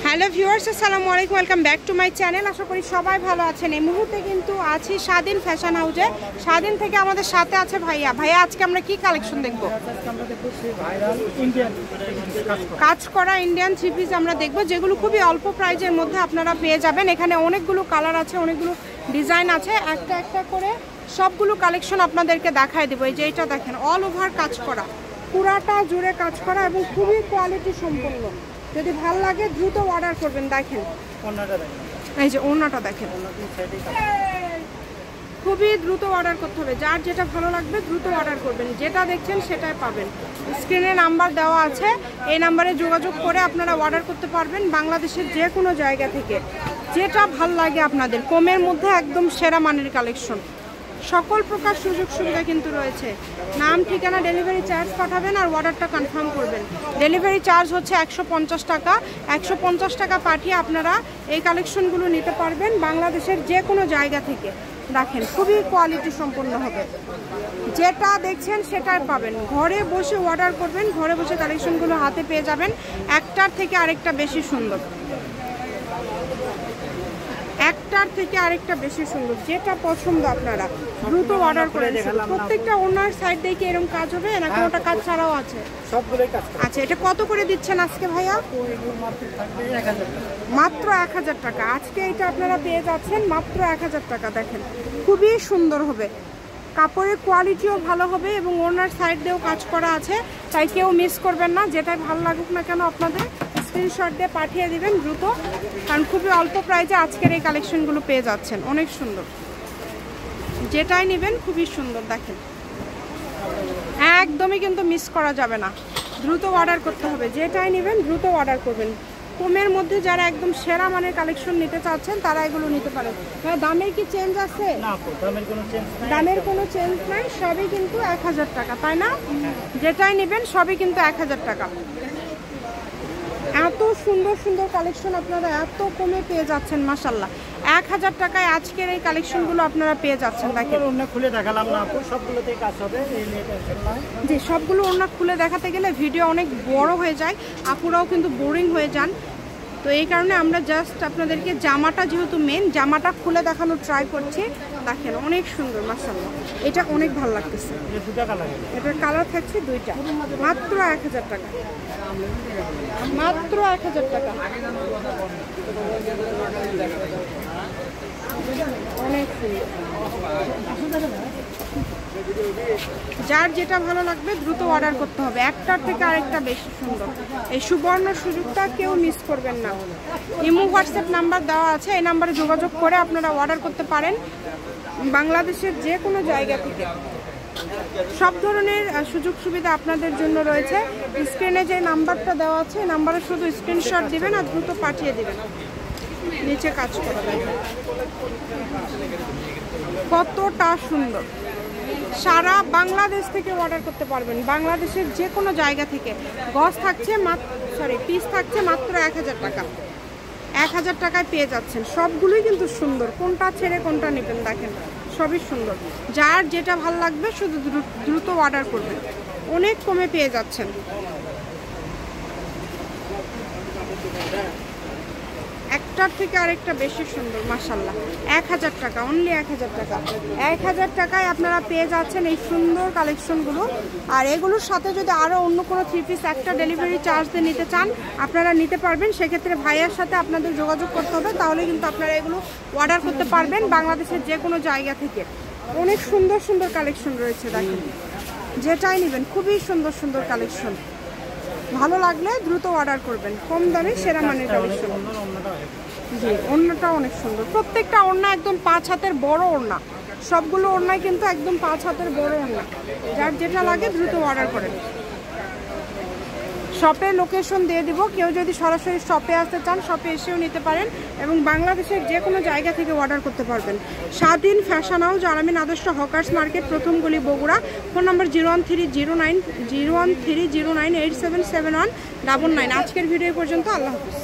Hello viewers, আসসালামু আলাইকুম, welcome back to my channel. আশা করি সবাই ভালো আছেন। এই মুহূর্তে কিন্তু আছি স্বাধীন ফ্যাশন হাউসে। স্বাধীন থেকে আমাদের সাথে আছে ভাইয়া। ভাইয়া, আজকে আমরা কি কালেকশন দেখবো? কাজ করা ইন্ডিয়ান থ্রি পিস আমরা দেখবো, যেগুলো খুবই অল্প প্রাইজের মধ্যে আপনারা পেয়ে যাবেন। এখানে অনেকগুলো কালার আছে, অনেকগুলো ডিজাইন আছে। একটা একটা করে সবগুলো কালেকশন আপনাদেরকে দেখায় দেবো। এই যে এটা দেখেন, অল ওভার কাজ করা, পুরাটা জুড়ে কাজ করা এবং খুবই কোয়ালিটি সম্পন্ন। যদি ভালো লাগে দ্রুত অর্ডার করবেন। দেখেন এই যে ওড়নাটা দেখেন, খুবই দ্রুত অর্ডার করতে হবে। যার যেটা ভালো লাগবে দ্রুত অর্ডার করবেন। যেটা দেখছেন সেটাই পাবেন। স্ক্রিনে নাম্বার দেওয়া আছে, এই নাম্বারে যোগাযোগ করে আপনারা অর্ডার করতে পারবেন বাংলাদেশের যে কোনো জায়গা থেকে। যেটা ভালো লাগে আপনাদের, কমের মধ্যে একদম সেরা মানের কালেকশন। সকল প্রকার সুযোগ সুবিধা কিন্তু রয়েছে। নাম, ঠিকানা, ডেলিভারি চার্জ পাঠাবেন আর অর্ডারটা কনফার্ম করবেন। ডেলিভারি চার্জ হচ্ছে 150 টাকা। 150 টাকা পাঠিয়ে আপনারা এই কালেকশনগুলো নিতে পারবেন বাংলাদেশের যে কোনো জায়গা থেকে। দেখেন খুবই কোয়ালিটি সম্পন্ন হবে। যেটা দেখছেন সেটাই পাবেন। ঘরে বসে অর্ডার করবেন, ঘরে বসে কালেকশনগুলো হাতে পেয়ে যাবেন। একটার থেকে আরেকটা বেশি সুন্দর, একটার থেকে আরেকটা বেশি সুন্দর। যেটা পছন্দ আপনারা দ্রুত অর্ডার করে দেবেন। প্রত্যেকটা ওনার সাইড দিয়ে কি এরকম কাজ হবে না কোনোটা কাজ ছাড়াও আছে? সবগুলোই কাজ। আচ্ছা, এটা কত করে দিচ্ছেন আজকে ভাইয়া? মাত্র 1000 টাকা। আজকে এটা আপনারা পেয়ে যাচ্ছেন মাত্র 1000 টাকা। দেখেন খুবই সুন্দর হবে, কাপড়ের কোয়ালিটিও ভালো হবে এবং ওনার সাইড দিয়েও কাজ করা আছে। তাই কেউ মিস করবেন না। যেটাই ভালো লাগুক না কেন আপনাদের স্ক্রিনশট দিয়ে পাঠিয়ে দিবেন দ্রুত, কারণ খুবই অল্প প্রাইজে আজকের এই কালেকশনগুলো পেয়ে যাচ্ছেন। অনেক সুন্দর, যেটাই নেবেন খুবই সুন্দর। দেখেন একদমই কিন্তু মিস করা যাবে না, দ্রুত অর্ডার করতে হবে। যেটাই নেবেন দ্রুত অর্ডার করবেন। কমের মধ্যে যারা একদম সেরা মানের কালেকশন নিতে চাচ্ছেন তারা এগুলো নিতে পারেন। দামের কি চেঞ্জ আছে? দামের কোনো চেঞ্জ নাই, সবই কিন্তু 1000 টাকা, তাই না? যেটাই নেবেন সবই কিন্তু 1000 টাকা। এত সুন্দর সুন্দর কালেকশন আপনারা এত কমে পেয়ে যাচ্ছেন, মাশাআল্লাহ। 1000 টাকায় আজকের এই কালেকশনগুলো আপনারা পেয়ে যাচ্ছেন। দেখেন ওড়না খুলে দেখালাম না আপু, সবগুলোতেই কাজ হবে। জি, সবগুলো ওড়না খুলে দেখাতে গেলে ভিডিও অনেক বড় হয়ে যায়, আপুরাও কিন্তু বোরিং হয়ে যান। তো এই কারণে আমরা জাস্ট আপনাদেরকে জামাটা, যেহেতু মেন, জামাটা খুলে দেখানোর ট্রাই করছি। দেখেন অনেক সুন্দর, মাশাআল্লাহ। এটা অনেক ভালো লাগতেছে। এটার কালার থাকছে দুইটা। মাত্র 1000 টাকা, মাত্র 1000 টাকা। অনেক সুন্দর। যার যেটা ভালো লাগবে দ্রুত অর্ডার করতে হবে। একটার থেকে আরেকটা বেশি সুন্দর। এই সুবর্ণ সুযোগটা কেউ মিস করবেন না। ইমো, হোয়াটসঅ্যাপ নাম্বার দেওয়া আছে, এই নাম্বারে যোগাযোগ করে আপনারা অর্ডার করতে পারেন বাংলাদেশের যে কোনো জায়গা থেকে। সব ধরনের সুযোগ সুবিধা আপনাদের জন্য রয়েছে। স্ক্রিনে যে নাম্বারটা দেওয়া আছে এই নাম্বারে শুধু স্ক্রিনশট দিবেন আর দ্রুত পাঠিয়ে দিবেন। নিচে কাজ করা কতটা সুন্দর। সারা বাংলাদেশ থেকে অর্ডার করতে পারবেন, বাংলাদেশের যে কোনো জায়গা থেকে। গজ থাকছে পিস থাকছে মাত্র 1000 টাকা। 1000 টাকায় পেয়ে যাচ্ছেন। সবগুলোই কিন্তু সুন্দর, কোনটা ছেড়ে কোনটা নেবেন দেখেন সবই সুন্দর। যার যেটা ভালো লাগবে শুধু দ্রুত অর্ডার করবেন। অনেক কমে পেয়ে যাচ্ছেন। একটার থেকে আরেকটা বেশি সুন্দর, মাশাআল্লাহ। 1000 টাকা, অনলি 1000 টাকা। 1000 টাকায় আপনারা পেয়ে যাচ্ছেন এই সুন্দর কালেকশনগুলো। আর এগুলোর সাথে যদি আরও অন্য কোনো থ্রি পিস একটা ডেলিভারি চার্জ দিয়ে নিতে চান আপনারা নিতে পারবেন। সেক্ষেত্রে ভাইয়ার সাথে আপনাদের যোগাযোগ করতে হবে, তাহলে কিন্তু আপনারা এগুলো অর্ডার করতে পারবেন বাংলাদেশের যে কোনো জায়গা থেকে। অনেক সুন্দর সুন্দর কালেকশন রয়েছে। দেখেন যেটাই নেবেন খুবই সুন্দর সুন্দর কালেকশন। ভালো লাগলে দ্রুত অর্ডার করবেন। কম দামে সেরা মানের কালেকশন। জি, ওড়নাটাও অনেক সুন্দর। প্রত্যেকটা ওড়না একদম 5 হাতের বড় ওড়না। সবগুলো ওড়নায় কিন্তু একদম 5 হাতের বড় ওড়না। যার যেটা লাগে দ্রুত অর্ডার করেন। শপে লোকেশন দিয়ে দিব, কেউ যদি সরাসরি শপে আসতে চান শপে এসেও নিতে পারেন এবং বাংলাদেশের যে কোনো জায়গা থেকে অর্ডার করতে পারবেন। স্বাধীন ফ্যাশন হাউস, আলামিন আদর্শ হকার্স মার্কেট, প্রথম গলি, বগুড়া। ফোন নম্বর 013098771 আজকের ভিডিও পর্যন্ত। আল্লাহ হাফেজ।